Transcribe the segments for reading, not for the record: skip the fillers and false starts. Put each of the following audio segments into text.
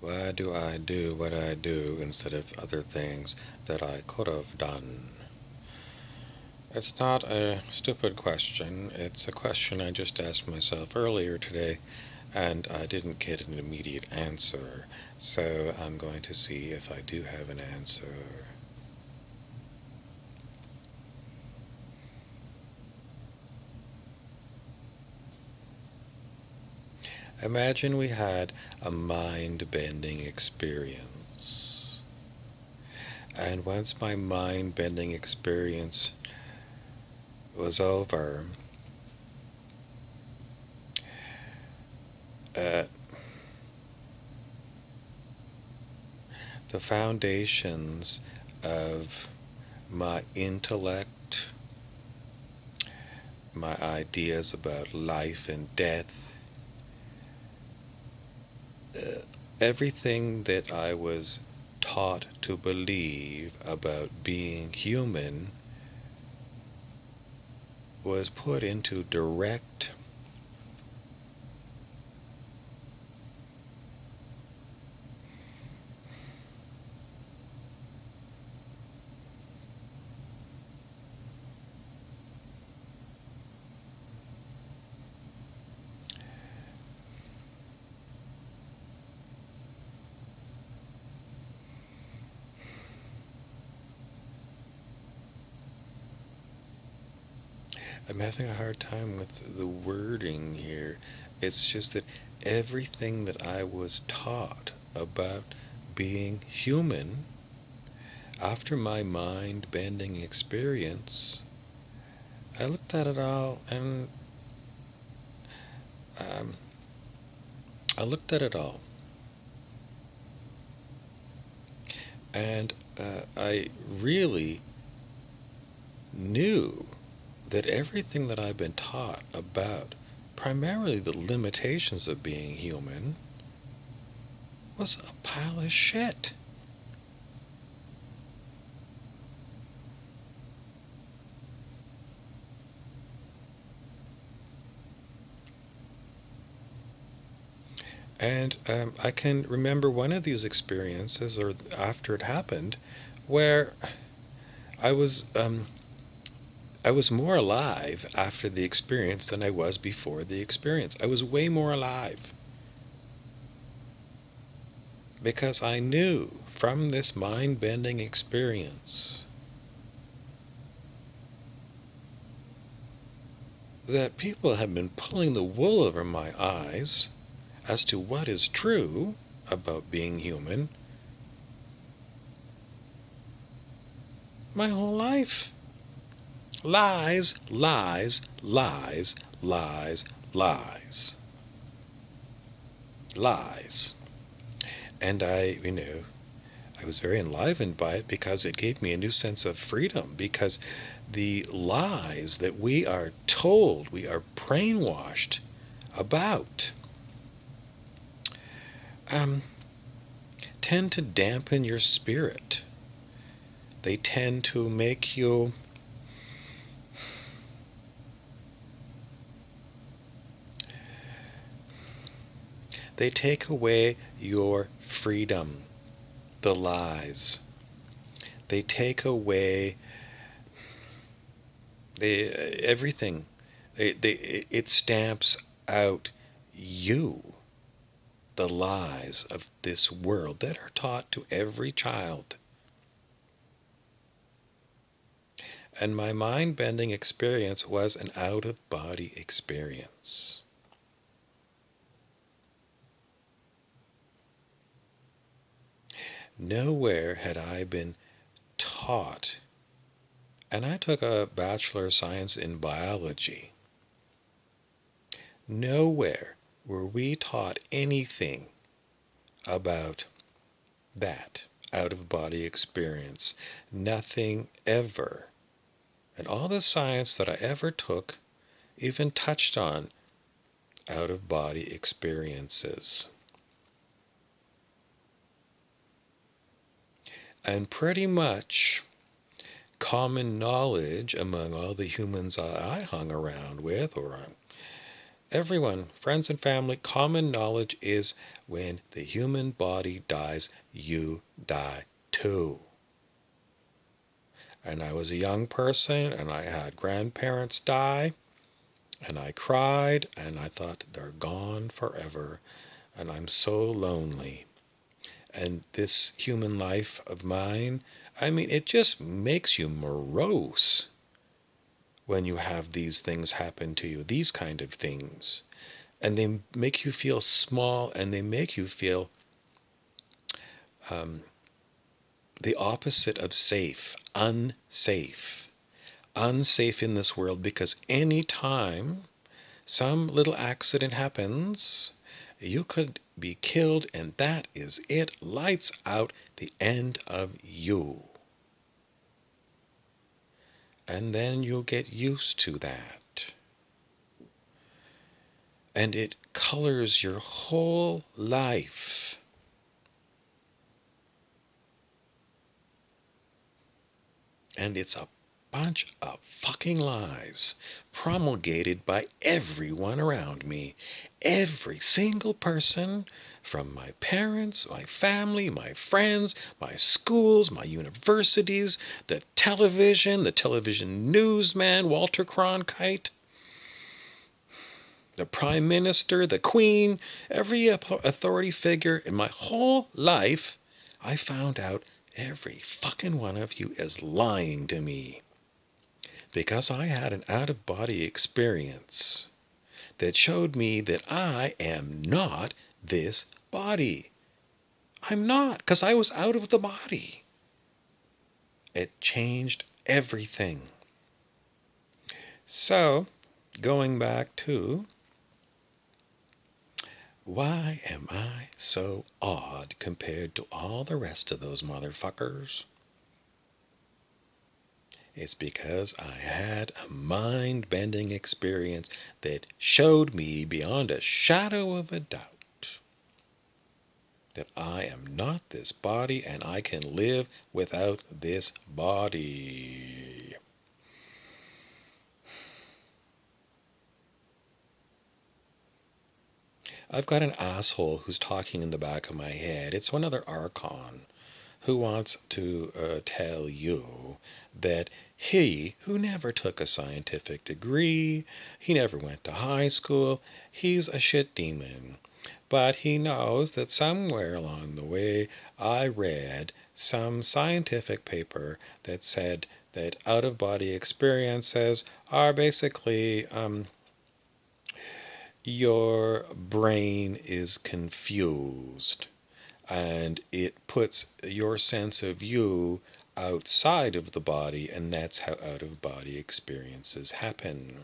Why do I do what I do instead of other things that I could have done? It's not a stupid question. It's a question I just asked myself earlier today, and I didn't get an immediate answer. So I'm going to see if I do have an answer. Imagine we had a mind-bending experience. And once my mind-bending experience was over, the foundations of my intellect, my ideas about life and death, everything that I was taught to believe about being human was put into direct I'm having a hard time with the wording here. It's just that everything that I was taught about being human after my mind-bending experience, I looked at it all and um, and I really knew that everything that I've been taught about primarily the limitations of being human was a pile of shit. And I can remember one of these experiences, or after it happened, where I was more alive after the experience than I was before the experience. I was way more alive. Because I knew from this mind-bending experience that people have been pulling the wool over my eyes as to what is true about being human my whole life. Lies, lies, lies, lies, lies. Lies. And I was very enlivened by it because it gave me a new sense of freedom, because the lies that we are told, we are brainwashed about, tend to dampen your spirit. They tend to make you they take away your freedom, the lies. They take away everything. It stamps out you, the lies of this world that are taught to every child. And my mind-bending experience was an out-of-body experience. Nowhere had I been taught, and I took a Bachelor of Science in biology. Nowhere were we taught anything about that out-of-body experience. Nothing ever. And all the science that I ever took even touched on out-of-body experiences. And pretty much common knowledge among all the humans I hung around with, or Everyone, friends and family, common knowledge is when the human body dies, you die too. And I was a young person and I had grandparents die and I cried and I thought they're gone forever and I'm so lonely. And this human life of mine, I mean, it just makes you morose when you have these things happen to you, these kind of things. And they make you feel small and they make you feel the opposite of safe, unsafe. Unsafe in this world because any time some little accident happens, you could be killed and that is it. Lights out, the end of you. And then you'll get used to that. And it colors your whole life. And it's a bunch of fucking lies promulgated by everyone around me. Every single person, from my parents, my family, my friends, my schools, my universities, the television newsman, Walter Cronkite, the Prime Minister, the Queen, every authority figure in my whole life, I found out every fucking one of you is lying to me. Because I had an out-of-body experience that showed me that I am not this body. I'm not, because I was out of the body. It changed everything. So, going back to, why am I so odd compared to all the rest of those motherfuckers? It's because I had a mind-bending experience that showed me beyond a shadow of a doubt that I am not this body and I can live without this body. I've got an asshole who's talking in the back of my head. It's one other Archon who wants to tell you that he, who never took a scientific degree, he never went to high school, he's a shit demon. But he knows that somewhere along the way I read some scientific paper that said that out-of-body experiences are basically your brain is confused. And it puts your sense of you outside of the body, and that's how out-of-body experiences happen.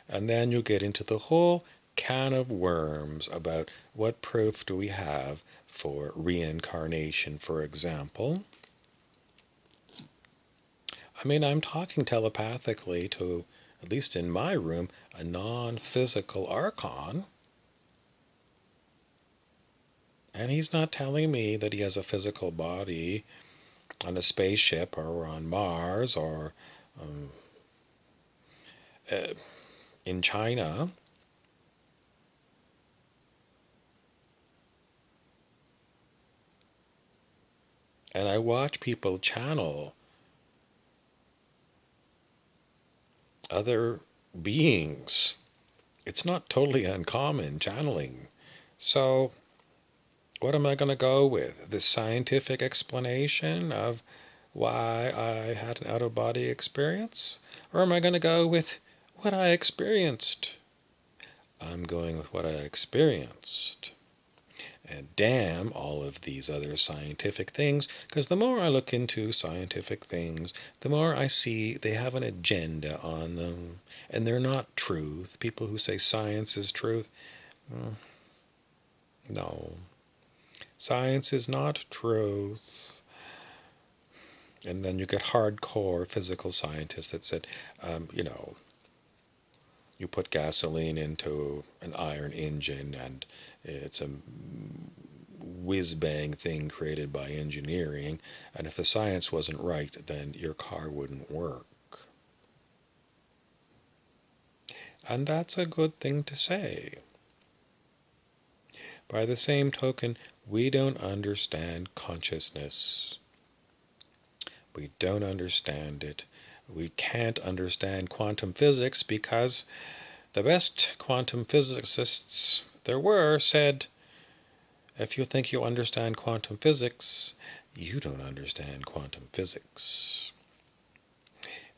And then you get into the whole can of worms about what proof do we have for reincarnation, for example. I mean, I'm talking telepathically to, at least in my room, a non-physical Archon. And he's not telling me that he has a physical body on a spaceship or on Mars or in China. And I watch people channel other beings. It's not totally uncommon channeling. So what am I going to go with? The scientific explanation of why I had an out-of-body experience? Or am I going to go with what I experienced? I'm going with what I experienced. And damn all of these other scientific things, because the more I look into scientific things, the more I see they have an agenda on them, and they're not truth. People who say science is truth, no. Science is not truth. And then you get hardcore physical scientists that said, you put gasoline into an iron engine and it's a whiz-bang thing created by engineering, and if the science wasn't right, then your car wouldn't work. And that's a good thing to say. By the same token, we don't understand consciousness. We don't understand it. We can't understand quantum physics because the best quantum physicists there were said, if you think you understand quantum physics, you don't understand quantum physics.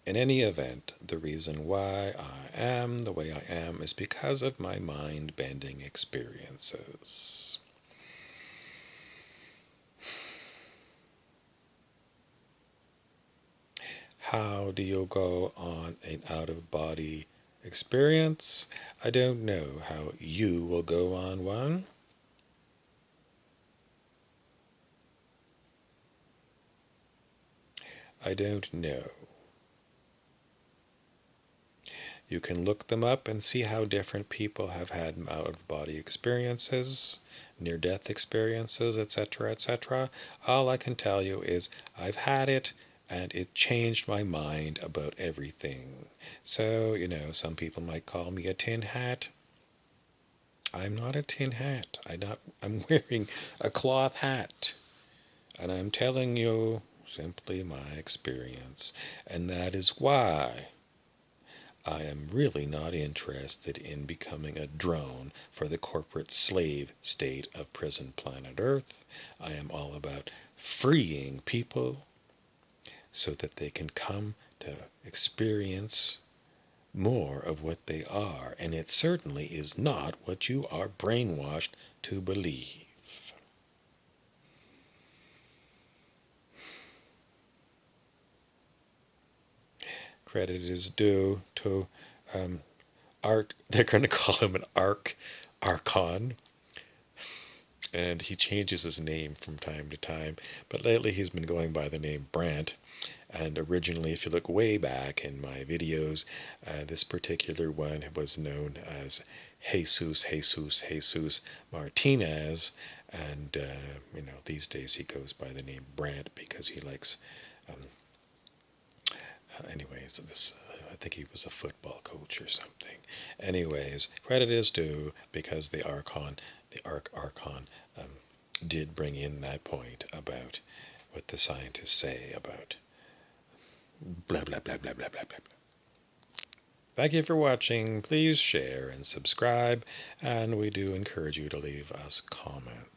In any event, the reason why I am the way I am is because of my mind-bending experiences. How do you go on an out-of-body experience? I don't know how you will go on one. I don't know. You can look them up and see how different people have had out-of-body experiences, near-death experiences, etc., etc. All I can tell you is I've had it, and it changed my mind about everything. So, some people might call me a tin hat. I'm not a tin hat. I'm wearing a cloth hat. And I'm telling you simply my experience. And that is why I am really not interested in becoming a drone for the corporate slave state of prison planet Earth. I am all about freeing people so that they can come to experience more of what they are. And it certainly is not what you are brainwashed to believe. Credit is due to Art. They're going to call him an Archon. And he changes his name from time to time. But lately he's been going by the name Brant. And originally, if you look way back in my videos, this particular one was known as Jesus Martinez. And, these days he goes by the name Brant because he likes, anyways, I think he was a football coach or something. Anyways, credit is due because the Archon did bring in that point about what the scientists say about blah, blah, blah, blah, blah, blah, blah. Thank you for watching. Please share and subscribe, and we do encourage you to leave us comments.